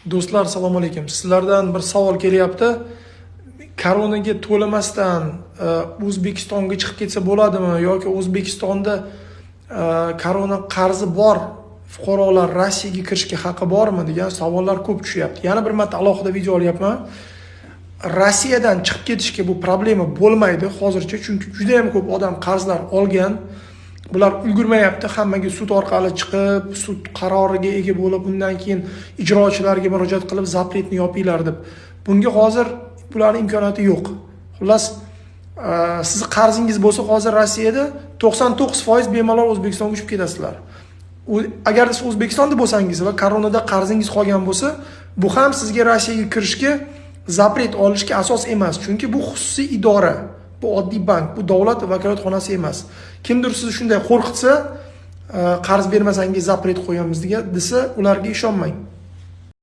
Do'stlar, assalomu alaykum. Sizlardan bir savol kelyapti. Koronaga to'lamasdan O'zbekistonga chiqib ketsa bo'ladimi yoki O'zbekistonda korona qarzi bor fuqarolar Rossiyaga kirishga haqqi bormi degan savollar ko'p tushyapti. Yana bir marta alohida video olyapman. Rossiyadan chiqib ketishga bu problema bo'lmaydi hozircha, chunki juda ham ko'p odam qarzlar olgan. Bular ulgurmayapti, hammaga sud orqali chiqib, sud qaroriga ega bo'lib, undan keyin ijrochilarga murojaat qilib zapretni yopinglar deb. Bunga hozir bularning imkoniyati yo'q. Xullas, siz qarzingiz bo'lsa hozir Rossiyada 99% bemalol O'zbekistonga uchib ketasizlar. Agar siz O'zbekistonda bo'lsangiz va koronada qarzingiz qolgan bo'lsa, bu ham sizga Rossiyaga kirishga zapret olishga asos emas, chunki bu xususiy idora. Bu oddiy bank, bu davlat vakolatxonasi emas. Kimdir sizni shunday qo'rqitsa, qarz bermasangiz zapret qo'yamiz desa, ularga ishonmang.